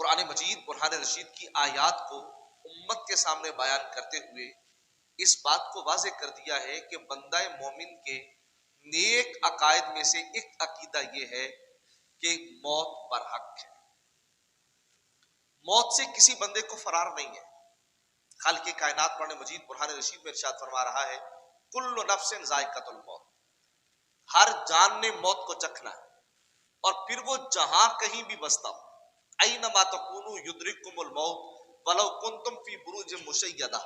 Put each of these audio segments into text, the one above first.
قرآن مجید برہان رشید کی آیات کو امت کے سامنے بیان کرتے ہوئے اس بات کو واضح کر دیا ہے کہ بندہ مومن کے نیک عقائد میں سے ایک عقیدہ یہ ہے کہ موت برحق ہے، موت سے کسی بندے کو فرار نہیں ہے۔ خالق کائنات قرآن مجید برہان رشید میں ارشاد فرما رہا ہے کل نفس ذائقۃ الموت، ہر جان نے موت کو چکھنا ہے، اور پھر وہ جہاں کہیں بھی بستا ہو، اینما تکونوا یدرککم الموت ولو کنتم فی بروج مشیدہ،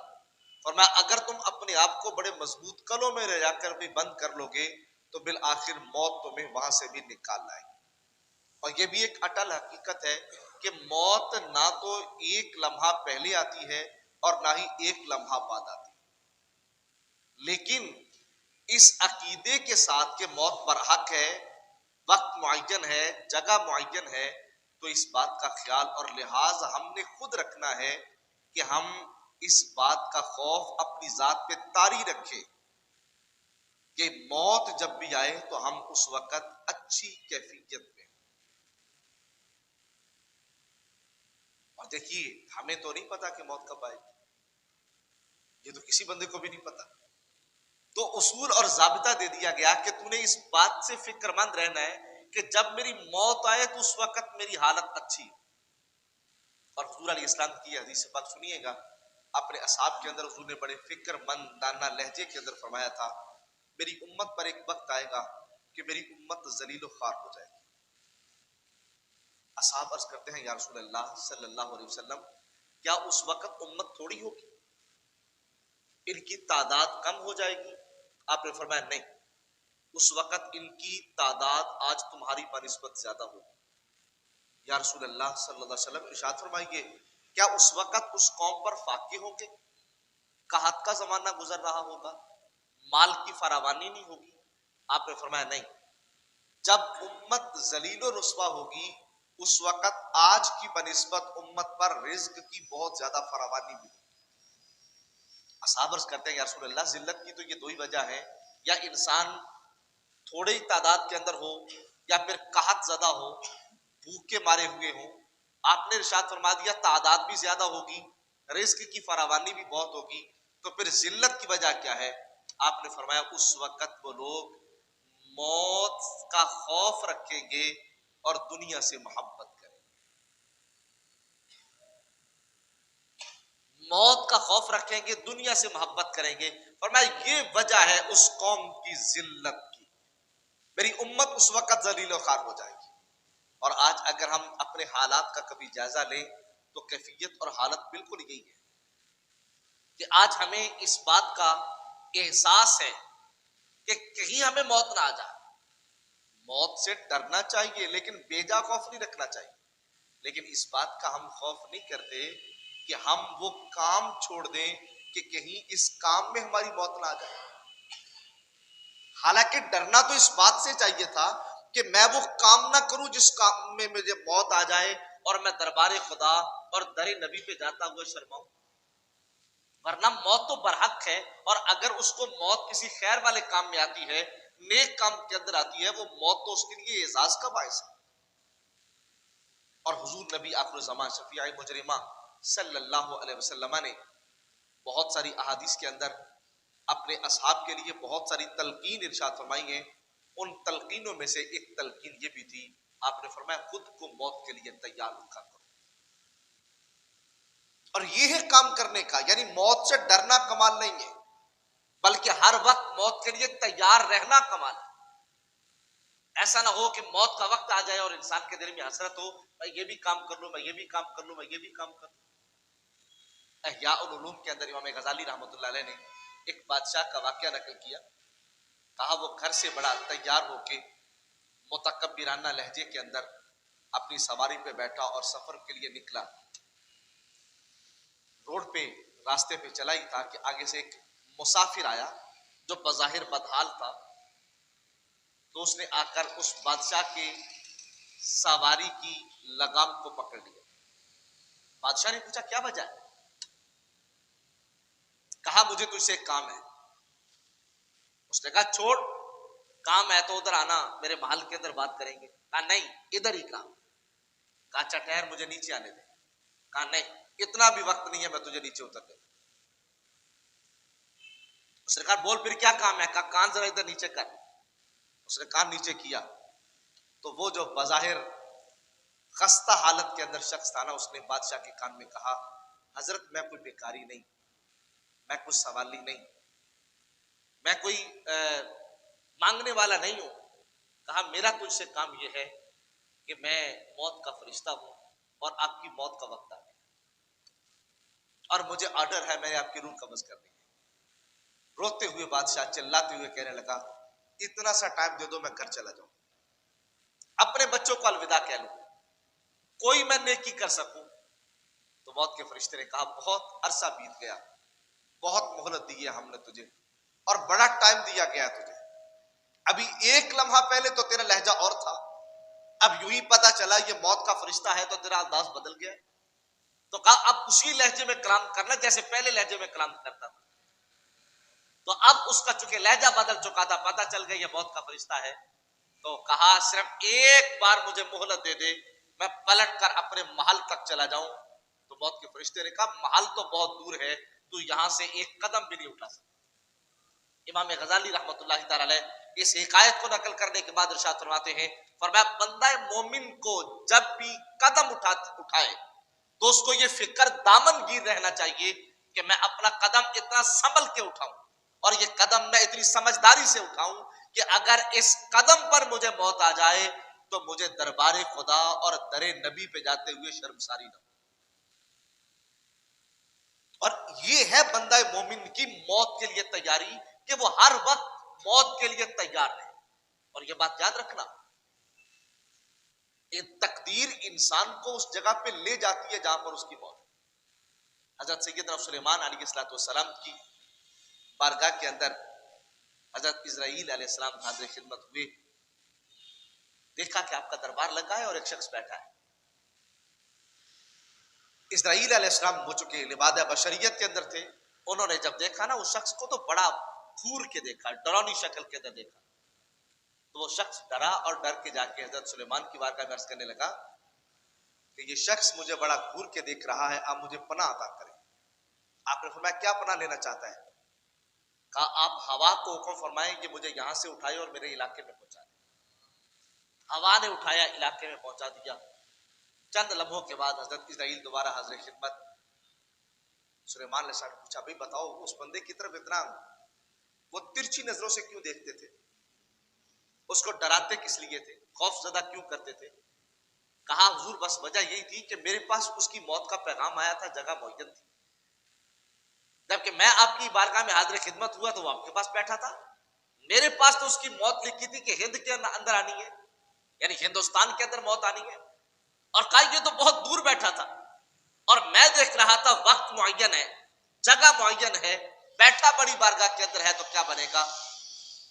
فرمایا اگر تم اپنے آپ کو بڑے مضبوط قلعوں میں رہ جا کر بھی بند کر لو گے تو بالآخر موت تمہیں وہاں سے بھی نکال لائے گی۔ اور یہ بھی ایک اٹل حقیقت ہے کہ موت نہ تو ایک لمحہ پہلے آتی ہے اور نہ ہی ایک لمحہ بعد آتی ہے، لیکن اس عقیدے کے ساتھ کہ موت برحق ہے، وقت معین ہے، جگہ معین ہے، تو اس بات کا خیال اور لحاظ ہم نے خود رکھنا ہے کہ ہم اس بات کا خوف اپنی ذات پہ طاری رکھے کہ موت جب بھی آئے تو ہم اس وقت اچھی کیفیت میں۔ اور دیکھیے ہمیں تو نہیں پتا کہ موت کب آئے گی، یہ تو کسی بندے کو بھی نہیں پتا، تو اصول اور ضابطہ دے دیا گیا کہ تو نے اس بات سے فکر مند رہنا ہے کہ جب میری موت آئے تو اس وقت میری حالت اچھی۔ اور حضور علیہ السلام کی حدیث پاک سنیے گا، اپنے اصحاب کے اندر حضور نے بڑے فکر مند دانا لہجے کے اندر فرمایا تھا میری امت پر ایک وقت آئے گا کہ میری امت ذلیل و خوار ہو جائے گی۔ اصحاب عرض کرتے ہیں یا رسول اللہ صلی اللہ علیہ وسلم کیا اس وقت امت تھوڑی ہوگی، ان کی تعداد کم ہو جائے گی؟ آپ نے فرمایا نہیں، اس وقت ان کی تعداد آج تمہاری بنسبت زیادہ ہوگی۔ یا رسول اللہ صلی اللہ علیہ وسلم ارشاد فرمائیے کیا اس وقت اس قوم پر فاقے ہوں گے، قحط کا زمانہ گزر رہا ہوگا، مال کی فراوانی نہیں ہوگی؟ آپ نے فرمایا نہیں، جب امت ذلیل و رسوا ہوگی اس وقت آج کی بنسبت امت پر رزق کی بہت زیادہ فراوانی بھی ہوگی۔ اصحاب عرض کرتے ہیں یا رسول اللہ ذلت کی تو یہ دو ہی وجہ ہے، یا انسان تھوڑے ہی تعداد کے اندر ہو یا پھر قحط زدہ ہو، بھوک کے مارے ہوئے ہوں۔ آپ نے ارشاد فرما دیا تعداد بھی زیادہ ہوگی، رزق کی فراوانی بھی بہت ہوگی، تو پھر ذلت کی وجہ کیا ہے؟ آپ نے فرمایا اس وقت وہ لوگ موت کا خوف رکھیں گے اور دنیا سے محبت کریں گے، موت کا خوف رکھیں گے، دنیا سے محبت کریں گے۔ فرمایا یہ وجہ ہے اس قوم کی ذلت کی، میری امت اس وقت ذلیل و خوار ہو جائے گی۔ اور آج اگر ہم اپنے حالات کا کبھی جائزہ لیں تو کیفیت اور حالت بالکل یہی ہے کہ آج ہمیں اس بات کا احساس ہے کہ کہیں ہمیں موت نہ آ جائے۔ موت سے ڈرنا چاہیے لیکن بیجا خوف نہیں رکھنا چاہیے، لیکن اس بات کا ہم خوف نہیں کرتے کہ ہم وہ کام چھوڑ دیں کہ کہیں اس کام میں ہماری موت نہ آ جائے۔ حالانکہ ڈرنا تو اس بات سے چاہیے تھا کہ میں وہ کام نہ کروں جس کام میں مجھے موت آ جائے اور میں دربار خدا اور در نبی پہ جاتا ہوا شرماؤں، ورنہ موت تو برحق ہے، اور اگر اس کو موت کسی خیر والے کام میں آتی ہے، نیک کام کے اندر آتی ہے، وہ موت تو اس کے لیے اعزاز کا باعث ہے۔ اور حضور نبی آخر الزمان شفیع مجرمہ صلی اللہ علیہ وسلم نے بہت ساری احادیث کے اندر اپنے اصحاب کے لیے بہت ساری تلقین ارشاد فرمائی ہیں۔ ان تلقینوں میں سے ایک تلقین یہ بھی تھی، آپ نے فرمایا خود کو موت کے لیے تیار رکھا کرو، اور یہ ہے کام کرنے کا، یعنی موت سے ڈرنا کمال نہیں ہے بلکہ ہر وقت موت کے لیے تیار رہنا کمال ہے۔ ایسا نہ ہو کہ موت کا وقت آ جائے اور انسان کے دل میں حسرت ہو میں یہ بھی کام کر لوں، میں یہ بھی کام کر لوں، میں یہ بھی کام کر لوں۔ احیاء العلوم کے اندر امام غزالی رحمۃ اللہ علیہ نے ایک بادشاہ کا واقعہ نقل کیا، کہا وہ گھر سے بڑا تیار ہو کے متکبرانہ لہجے کے اندر اپنی سواری پہ بیٹھا اور سفر کے لیے نکلا۔ روڈ پہ راستے پہ چلا ہی تھا کہ آگے سے ایک مسافر آیا جو بظاہر بدحال تھا، تو اس نے آ کر اس بادشاہ کے سواری کی لگام کو پکڑ لیا۔ بادشاہ نے پوچھا کیا وجہ ہے؟ کہا مجھے تجھ سے ایک کام ہے۔ اس نے کہا چھوڑ کام ہے تو ادھر آنا، میرے محل کے اندر بات کریں گے۔ کہا نہیں ادھر ہی کام۔ کہا اچھا ٹھہر مجھے نیچے آنے دے. کہا نہیں اتنا بھی وقت نہیں ہے میں تجھے نیچے اترنے. اس نے کہا بول پھر کیا کام ہے. کہا کان ذرا ادھر نیچے کر. اس نے کان نیچے کیا تو وہ جو بظاہر خستہ حالت کے اندر شخص تھا نا, اس نے بادشاہ کے کان میں کہا حضرت میں کوئی بیکاری نہیں, میں کوئی سوالی نہیں, میں کوئی مانگنے والا نہیں ہوں. کہا میرا تجھ سے کام یہ ہے کہ میں موت کا فرشتہ ہوں اور آپ کی موت کا وقت آ گیا اور مجھے آرڈر ہے میں نے آپ کی روح قبض کرنی ہے. روتے ہوئے بادشاہ چلاتے ہوئے کہنے لگا اتنا سا ٹائم دے دو میں گھر چلا جاؤں, اپنے بچوں کو الوداع کہہ لوں, کوئی میں نیکی کر سکوں. تو موت کے فرشتے نے کہا بہت عرصہ بیت گیا, بہت مہلت دی ہے ہم نے تجھے اور بڑا ٹائم دیا گیا تجھے. ابھی ایک لمحہ پہلے تو تیرا لہجہ اور تھا, اب یوں ہی پتا چلا یہ موت کا فرشتہ ہے تو تیرا انداز بدل گیا. تو کہا اب اسی لہجے میں کلام کرنا جیسے پہلے لہجے میں کلام کرتا تھا. تو اب اس کا چونکہ لہجہ بدل چکا تھا, پتا چل گیا یہ موت کا فرشتہ ہے. تو کہا صرف ایک بار مجھے مہلت دے دے, میں پلٹ کر اپنے محل تک چلا جاؤں. تو موت کے فرشتے نے کہا محل تو بہت دور ہے, تو یہاں سے ایک قدم بھی نہیں اٹھا سکتا. امام غزالی رحمۃ اللہ تعالی علیہ اس حکایت کو نقل کرنے کے بعد ارشاد فرماتے ہیں, فرمایا بندہ مومن کو جب بھی قدم اٹھائے تو اس کو یہ فکر دامن گیر رہنا چاہیے کہ میں اپنا قدم اتنا سنبھل کے اٹھاؤں اور یہ قدم میں اتنی سمجھداری سے اٹھاؤں کہ اگر اس قدم پر مجھے موت آ جائے تو مجھے دربار خدا اور در نبی پہ جاتے ہوئے شرمساری نہ ہو. اور یہ ہے بندہ مومن کی موت کے لیے تیاری کہ وہ ہر وقت موت کے لیے تیار رہے. اور یہ بات یاد رکھنا, تقدیر انسان کو اس جگہ پہ لے جاتی ہے جہاں پر اس کی موت. حضرت سیدنا سلیمان علیہ السلام کی بارگاہ کے اندر حضرت اسرائیل علیہ السلام حاضر خدمت ہوئے, دیکھا کہ آپ کا دربار لگا ہے اور ایک شخص بیٹھا ہے. اسرائیل علیہ السلام ہو چکے لبادہ بشریت کے اندر تھے, انہوں نے جب دیکھا نا اس شخص کو تو بڑا گھور کے دیکھا, ڈرونی شکل کے اندر دیکھا. تو وہ شخص ڈرا اور ڈر کے جا کے حضرت سلیمان کی بارگاہ میں عرض کرنے لگا کہ یہ شخص مجھے بڑا گھور کے دیکھ رہا ہے, آپ مجھے پناہ عطا کریں. آپ نے فرمایا کیا پناہ لینا چاہتا ہے؟ کہا آپ ہوا کو حکم فرمائیں کہ مجھے یہاں سے اٹھائے اور میرے علاقے میں پہنچا دیں. ہوا نے اٹھایا, علاقے میں پہنچا دیا. چند لمحوں کے بعد حضرت اسرائیل دوبارہ حاضر خدمت. سلیمان علیہ السلام نے پوچھا بھئی بتاؤ اس بندے کی طرف اتنا وہ ترچھی نظروں سے کیوں دیکھتے تھے, اس کو ڈراتے کس لیے تھے, خوف زدہ کیوں کرتے تھے؟ کہا حضور بس وجہ یہی تھی کہ میرے پاس اس کی موت کا پیغام آیا تھا, جگہ معین تھی, جبکہ میں آپ کی بارگاہ میں حاضر خدمت ہوا تو وہ آپ کے پاس بیٹھا تھا. میرے پاس تو اس کی موت لکھی تھی کہ ہند کے اندر آنی ہے, یعنی ہندوستان کے اندر موت آنی ہے, اور کہا یہ تو بہت دور بیٹھا تھا اور میں دیکھ رہا تھا وقت معین ہے, جگہ معین ہے, بیٹھا بڑی بارگاہ کے اندر ہے تو کیا بنے گا.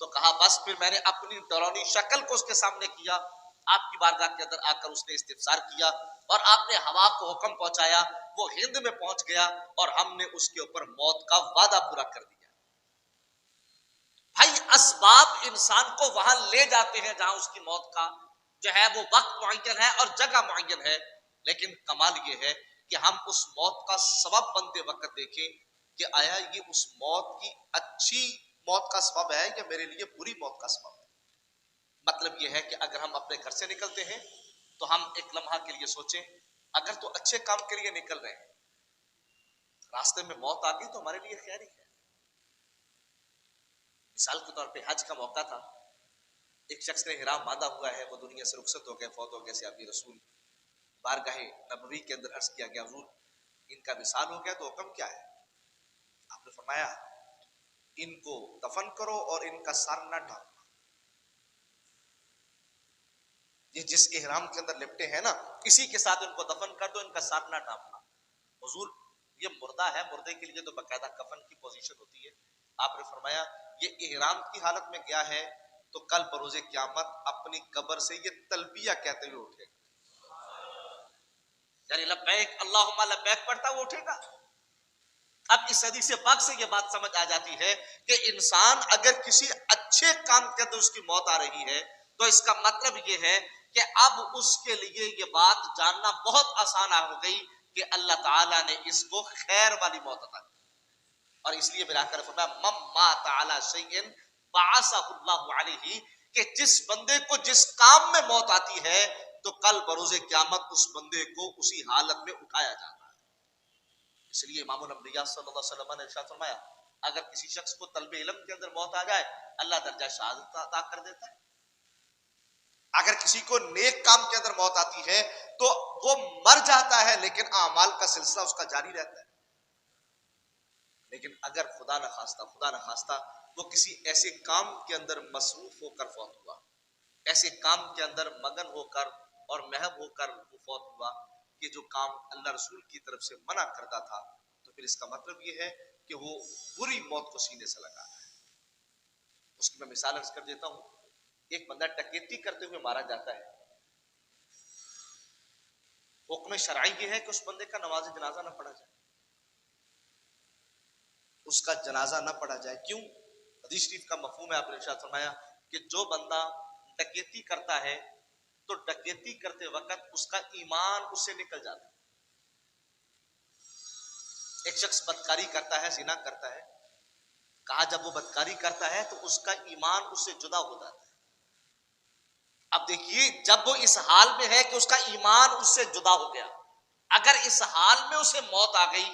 تو کہا بس پھر میں نے اپنی ڈرونی شکل کو اس کے سامنے کیا, آپ کی بارگاہ کے اندر آ کر اس نے استفسار کیا اور آپ نے ہوا کو حکم پہنچایا, وہ ہند میں پہنچ گیا اور ہم نے اس کے اوپر موت کا وعدہ پورا کر دیا. بھائی اسباب انسان کو وہاں لے جاتے ہیں جہاں اس کی موت کا جو ہے وہ وقت معین ہے اور جگہ معین ہے, لیکن کمال یہ ہے کہ ہم اس موت کا سبب بنتے وقت دیکھیں کہ آیا یہ اس موت کی اچھی موت کا سبب ہے یا میرے لیے بری موت کا سبب ہے. مطلب یہ ہے کہ اگر ہم اپنے گھر سے نکلتے ہیں تو ہم ایک لمحہ کے لیے سوچیں, اگر تو اچھے کام کے لیے نکل رہے ہیں, راستے میں موت آ گئی تو ہمارے لیے خیر ہی ہے. مثال کے طور پہ حج کا موقع تھا, ایک شخص نے احرام باندھا ہوا ہے, وہ دنیا سے رخصت ہو گئے, فوت ہو گئے. سے ابھی رسول بارگاہ نبوی کے اندر عرض کیا گیا حضور ان کا وصال ہو گیا تو حکم کیا ہے؟ آپ نے فرمایا ان کو دفن کرو اور ان کا سر نہ ڈھانپنا. یہ جس احرام کے اندر لپٹے ہیں نا اسی کے ساتھ ان کو دفن کر دو, ان کا سر نہ ڈھانپنا. حضور یہ مردہ ہے, مردے کے لیے تو باقاعدہ کفن کی پوزیشن ہوتی ہے. آپ نے فرمایا یہ احرام کی حالت میں گیا ہے تو کل بروز قیامت اپنی قبر سے یہ تلبیہ کہتے ہوئے اٹھے گا, یعنی لبیک اللہم لبیک پڑھتا وہ اٹھے گا. اب اس حدیث پاک سے یہ بات سمجھ آ جاتی ہے کہ انسان اگر کسی اچھے کام کے اندر اس کی موت آ رہی ہے تو اس کا مطلب یہ ہے کہ اب اس کے لیے یہ بات جاننا بہت آسان ہو گئی کہ اللہ تعالیٰ نے اس کو خیر والی موت عطا کی. اور اس لیے میرا کر فرمایا مم مات علی شیء بعثہ اللہ علیہ، کہ جس بندے کو جس کام میں موت آتی ہے تو کل بروز قیامت اس بندے کو اسی حالت میں اٹھایا جاتا ہے. اس لیے امام الانبیاء صلی اللہ علیہ وسلم نے ارشاد فرمایا اگر کسی شخص کو طلب علم کے اندر موت آ جائے اللہ درجہ شہادت عطا کر دیتا ہے. اگر کسی کو نیک کام کے اندر موت آتی ہے تو وہ مر جاتا ہے لیکن اعمال کا سلسلہ اس کا جاری رہتا ہے. لیکن اگر خدا نخواستہ وہ کسی ایسے کام کے اندر مصروف ہو کر فوت ہوا، ایسے کام کے اندر مگن ہو کر اور محب ہو کر وہ فوت ہوا کہ جو کام اللہ رسول کی طرف سے منع کرتا تھا، تو پھر اس کا مطلب یہ ہے کہ وہ بری موت کو سینے سے لگا ہے. اس کی میں مثال عرض کر دیتا ہوں. ایک بندہ ڈکیتی کرتے ہوئے مارا جاتا ہے، حکم شرعی یہ ہے کہ اس بندے کا نماز جنازہ نہ پڑھا جائے، اس کا جنازہ نہ پڑھا جائے. کیوں؟ حدیث شریف کا مفہوم ہے، آپ نے ارشاد فرمایا کہ جو بندہ ڈکیتی کرتا ہے تو ڈکیتی کرتے وقت اس کا ایمان اس سے نکل جاتا ہے. ایک شخص بدکاری کرتا ہے، زنا کرتا ہے، کہا جب وہ بدکاری کرتا ہے تو اس کا ایمان اس سے جدا ہو جاتا ہے. اب دیکھیے جب وہ اس حال میں ہے کہ اس کا ایمان اس سے جدا ہو گیا، اگر اس حال میں اسے موت آ گئی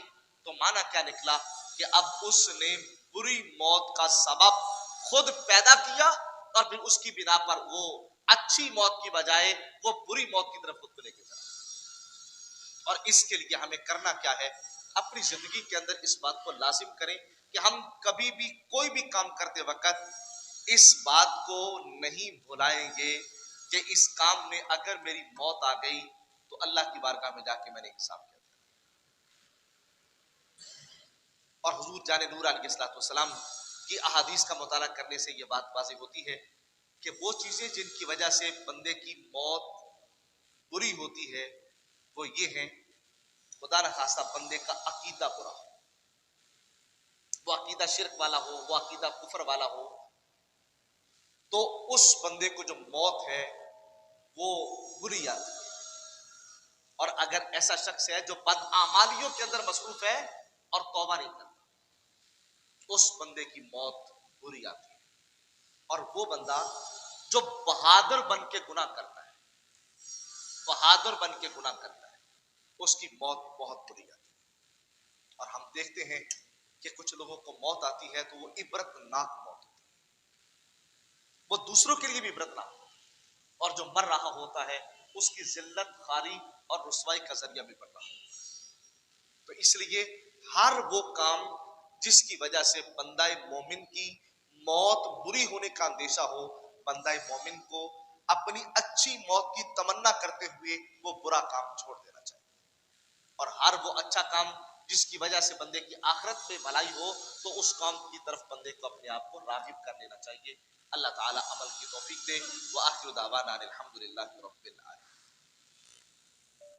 تو مانا کیا نکلا کہ اب اس نے بری موت کا سبب خود پیدا کیا اور پھر اس کی بنا پر وہ اچھی موت کی بجائے وہ بری موت کی طرف خود کو لے کے چلا. اور اس کے لیے ہمیں کرنا کیا ہے؟ اپنی زندگی کے اندر اس بات کو لازم کریں کہ ہم کبھی بھی کوئی بھی کام کرتے وقت اس بات کو نہیں بھلائیں گے کہ اس کام میں اگر میری موت آ گئی تو اللہ کی بارگاہ میں جا کے میں نے حساب کیا. اور حضور جان نور علیہ الصلوۃ والسلام کی احادیث کا مطالعہ کرنے سے یہ بات واضح ہوتی ہے کہ وہ چیزیں جن کی وجہ سے بندے کی موت بری ہوتی ہے وہ یہ ہیں، خدا نخواستہ بندے کا عقیدہ برا ہو، وہ عقیدہ شرک والا ہو، وہ عقیدہ کفر والا ہو، تو اس بندے کو جو موت ہے وہ بری آتی ہے. اور اگر ایسا شخص ہے جو بدعمالیوں کے اندر مصروف ہے اور توبہ نہیں کرتا، اس بندے کی موت بری آتی ہے. اور وہ بندہ جو بہادر بن کے گناہ کرتا ہے، بہادر بن کے گناہ کرتا ہے، اس کی موت بہت بری آتی ہے. اور ہم دیکھتے ہیں کہ کچھ لوگوں کو موت آتی ہے تو وہ عبرت ناک موت ہوتی ہے، وہ دوسروں کے لیے بھی عبرت ناک ہوتی ہے، اور جو مر رہا ہوتا ہے اس کی ذلت خاری اور رسوائی کا ذریعہ بھی بن رہا ہوتا ہے. تو اس لیے ہر وہ کام جس کی وجہ سے بندہ مومن کی موت بری ہونے کا اندیشہ ہو، بندہ مومن کو اپنی اچھی موت کی تمنا کرتے ہوئے وہ برا کام چھوڑ دینا چاہیے. اور ہر وہ اچھا کام جس کی وجہ سے بندے کی آخرت میں بھلائی ہو تو اس کام کی طرف بندے کو اپنے آپ کو راغب کر لینا چاہیے. اللہ تعالی عمل کی توفیق دے. وآخر دعوانا الحمدللہ رب العالمین.